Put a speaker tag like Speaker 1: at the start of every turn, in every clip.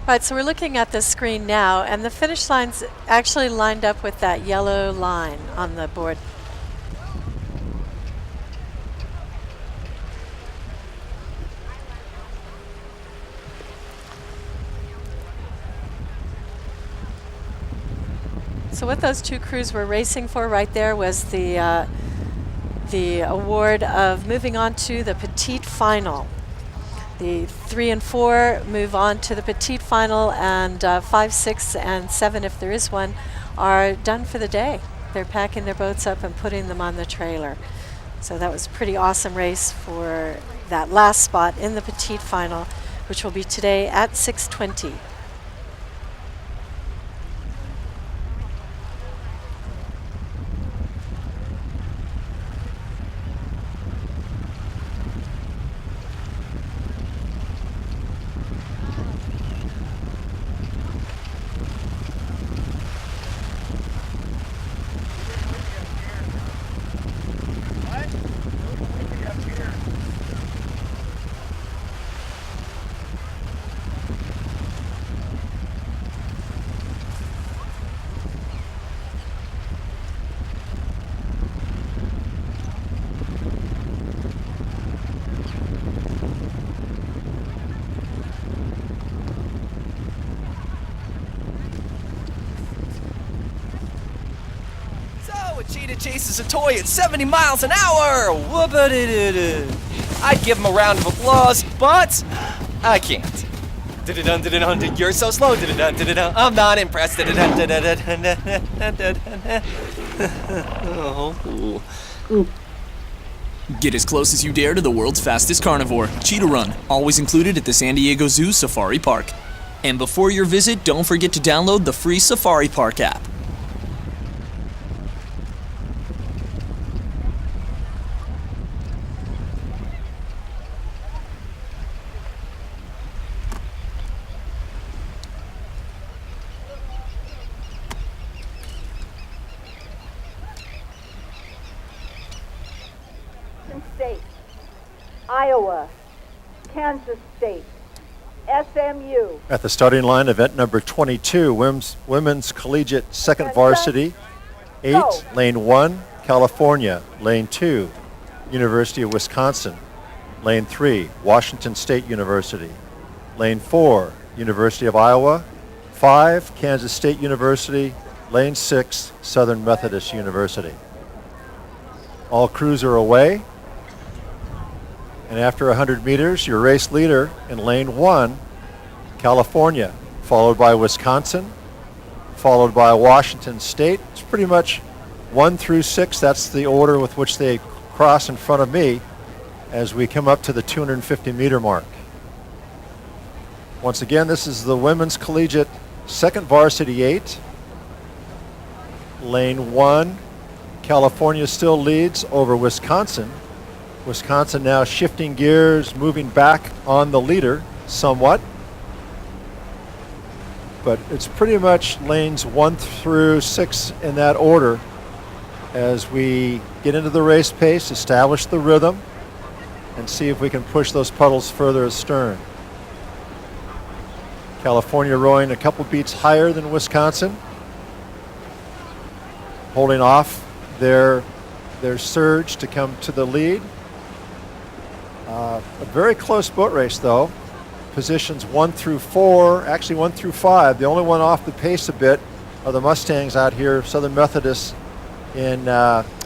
Speaker 1: Right, so we're looking at the screen now, and the finish line's actually lined up with that yellow line on the board. So what those two crews were racing for right there was the award of moving on to the petite final. The 3 and 4 move on to the petite final, and 5, 6, and 7, if there is one, are done for the day. They're packing their boats up and putting them on the trailer. So that was a pretty awesome race for that last spot in the petite final, which will be today at 6:20.
Speaker 2: Cheetah chases a toy at 70 miles an hour! I'd give him a round of applause, but I can't. You're so slow. I'm not impressed.
Speaker 3: Get as close as you dare to the world's fastest carnivore, Cheetah Run, always included at the San Diego Zoo Safari Park. And before your visit, don't forget to download the free Safari Park app.
Speaker 4: State, Iowa, Kansas State, SMU.
Speaker 5: At the starting line, event number 22, Women's Collegiate Second Varsity, 8, Lane 1, California, Lane 2, University of Wisconsin, Lane 3, Washington State University, Lane 4, University of Iowa, 5, Kansas State University, Lane 6, Southern Methodist University. All crews are away. And after 100 meters, your race leader in lane 1, California, followed by Wisconsin, followed by Washington State. It's pretty much 1 through 6. That's the order with which they cross in front of me as we come up to the 250-meter mark. Once again, this is the Women's Collegiate Second Varsity 8. Lane 1, California still leads over Wisconsin. Wisconsin now shifting gears, moving back on the leader somewhat. But it's pretty much lanes 1 through 6 in that order as we get into the race pace, establish the rhythm, and see if we can push those puddles further astern. California rowing a couple beats higher than Wisconsin, holding off their surge to come to the lead. A very close boat race, though. Positions 1 through 4, actually 1 through 5. The only one off the pace a bit are the Mustangs out here, Southern Methodist, in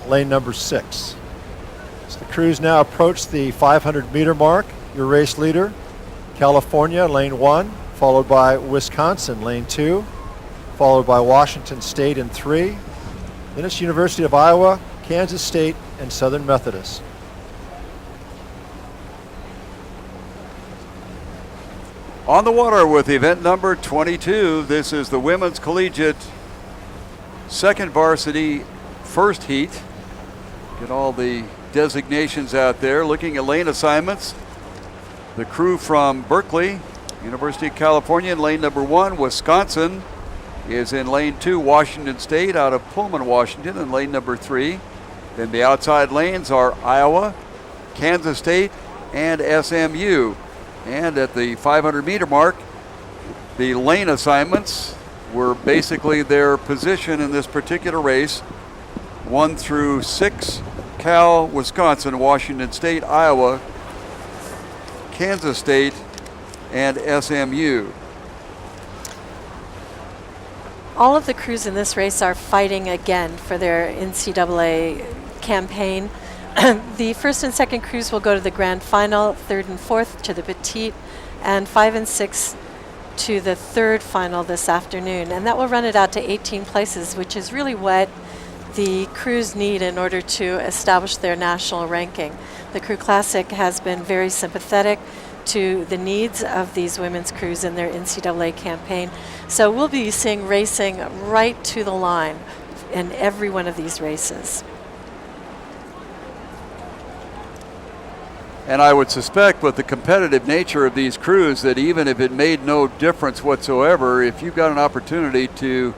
Speaker 5: lane number 6. As the crews now approach the 500-meter mark, your race leader, California, lane 1, followed by Wisconsin, lane 2, followed by Washington State in 3. Then it's University of Iowa, Kansas State, and Southern Methodist.
Speaker 6: On the water with event number 22, this is the Women's Collegiate Second Varsity First Heat. Get all the designations out there. Looking at lane assignments, the crew from Berkeley, University of California in lane number 1. Wisconsin is in lane 2. Washington State out of Pullman, Washington in lane number 3. Then the outside lanes are Iowa, Kansas State, and SMU. And at the 500-meter mark, The lane assignments were basically their position in this particular race. 1 through 6, Cal, Wisconsin, Washington State, Iowa, Kansas State, and SMU.
Speaker 1: All of the crews in this race are fighting again for their NCAA campaign. The first and second crews will go to the grand final, third and fourth to the petite, and 5 and 6 to the third final this afternoon. And that will run it out to 18 places, which is really what the crews need in order to establish their national ranking. The Crew Classic has been very sympathetic to the needs of these women's crews in their NCAA campaign. So we'll be seeing racing right to the line in every one of these races.
Speaker 6: And I would suspect with the competitive nature of these crews that even if it made no difference whatsoever, if you've got an opportunity to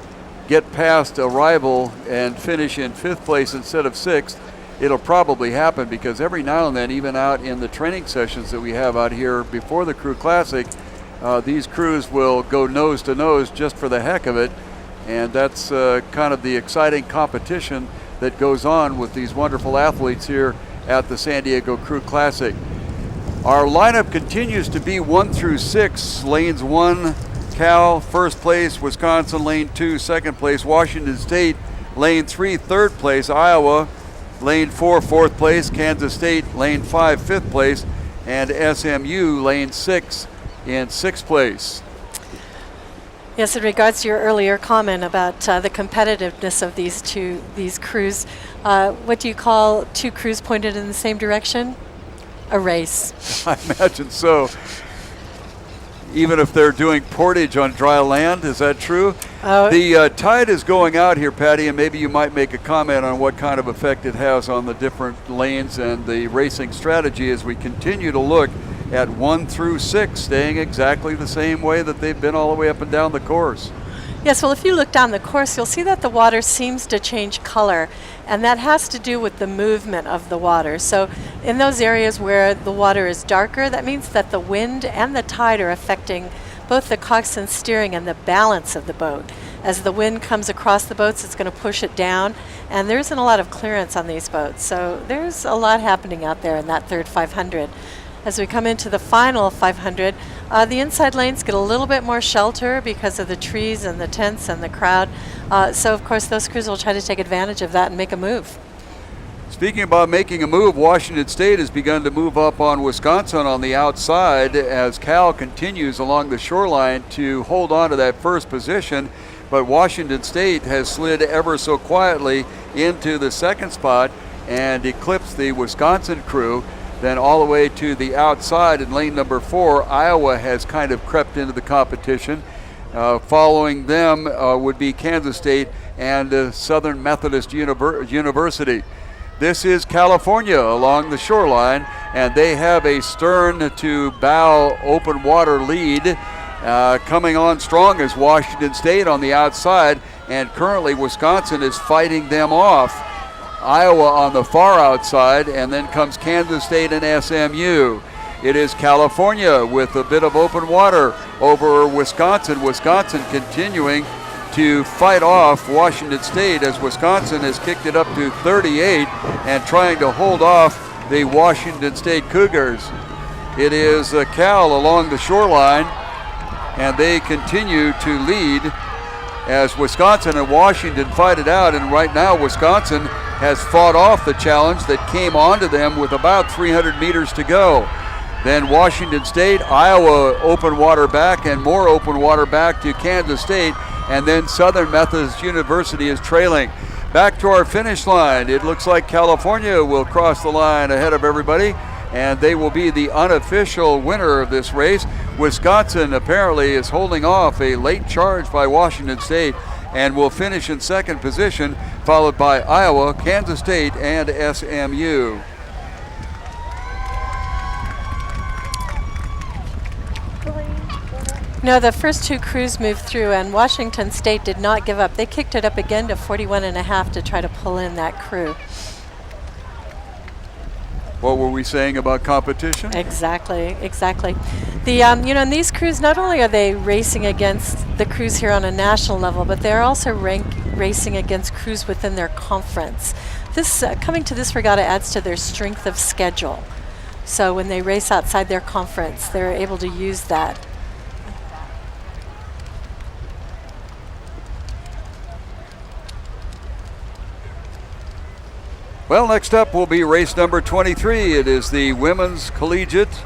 Speaker 6: get past a rival and finish in 5th place instead of 6th, it'll probably happen, because every now and then, even out in the training sessions that we have out here before the Crew Classic, these crews will go nose to nose just for the heck of it. And that's kind of the exciting competition that goes on with these wonderful athletes here at the San Diego Crew Classic. Our lineup continues to be 1 through 6. Lanes 1, Cal, 1st place, Wisconsin, lane 2, 2nd place, Washington State, lane 3, 3rd place, Iowa, lane 4, 4th place, Kansas State, lane 5, 5th place, and SMU, lane 6, in 6th place.
Speaker 1: Yes, in regards to your earlier comment about the competitiveness of these crews, what do you call two crews pointed in the same direction? A race.
Speaker 6: I imagine so. Even if they're doing portage on dry land, is that true? The tide is going out here, Patty, and maybe you might make a comment on what kind of effect it has on the different lanes and the racing strategy as we continue to look at 1 through 6, staying exactly the same way that they've been all the way up and down the course.
Speaker 1: Yes, well, if you look down the course, you'll see that the water seems to change color, and that has to do with the movement of the water. So in those areas where the water is darker, that means that the wind and the tide are affecting both the coxswain steering and the balance of the boat. As the wind comes across the boats, it's going to push it down, and there isn't a lot of clearance on these boats. So there's a lot happening out there in that third 500. As we come into the final 500, the inside lanes get a little bit more shelter because of the trees and the tents and the crowd. So, of course, those crews will try to take advantage of that and make a move.
Speaker 6: Speaking about making a move, Washington State has begun to move up on Wisconsin on the outside as Cal continues along the shoreline to hold on to that first position. But Washington State has slid ever so quietly into the second spot and eclipsed the Wisconsin crew. Then all the way to the outside in lane number 4, Iowa has kind of crept into the competition. Following them would be Kansas State and Southern Methodist University. This is California along the shoreline, and they have a stern to bow open water lead. Coming on strong is Washington State on the outside, and currently Wisconsin is fighting them off. Iowa on the far outside, and then comes Kansas State and SMU. It is California with a bit of open water over Wisconsin. Wisconsin continuing to fight off Washington State as Wisconsin has kicked it up to 38 and trying to hold off the Washington State Cougars. It is Cal along the shoreline, and they continue to lead as Wisconsin and Washington fight it out. And right now Wisconsin has fought off the challenge that came onto them with about 300 meters to go. Then Washington State, Iowa open water back, and more open water back to Kansas State, and then Southern Methodist University is trailing. Back to our finish line. It looks like California will cross the line ahead of everybody, and they will be the unofficial winner of this race. Wisconsin apparently is holding off a late charge by Washington State and will finish in second position, followed by Iowa, Kansas State, and SMU.
Speaker 1: No, the first two crews moved through, and Washington State did not give up. They kicked it up again to 41.5 to try to pull in that crew.
Speaker 6: What were we saying about competition?
Speaker 1: Exactly, exactly. The in these crews, not only are they racing against the crews here on a national level, but they're also racing against crews within their conference. This coming to this regatta adds to their strength of schedule. So when they race outside their conference, they're able to use that.
Speaker 6: Well, next up will be race number 23. It is the Women's Collegiate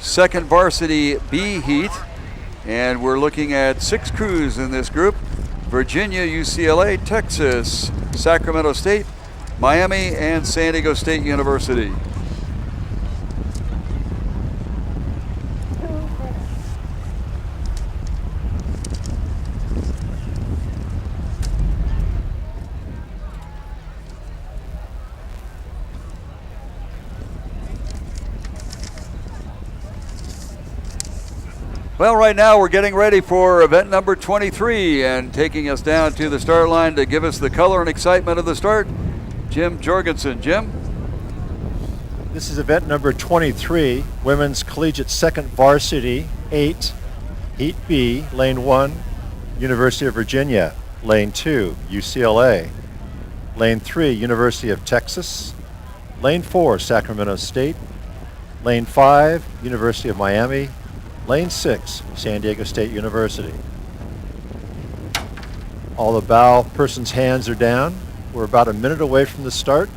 Speaker 6: Second Varsity B Heat. And we're looking at 6 crews in this group: Virginia, UCLA, Texas, Sacramento State, Miami, and San Diego State University. Well, right now we're getting ready for event number 23, and taking us down to the start line to give us the color and excitement of the start, Jim Jorgensen. Jim?
Speaker 5: This is event number 23, Women's Collegiate Second Varsity 8, Heat B, Lane 1, University of Virginia, Lane 2, UCLA, Lane 3, University of Texas, Lane 4, Sacramento State, Lane 5, University of Miami, Lane 6, San Diego State University. All the bow person's hands are down. We're about a minute away from the start.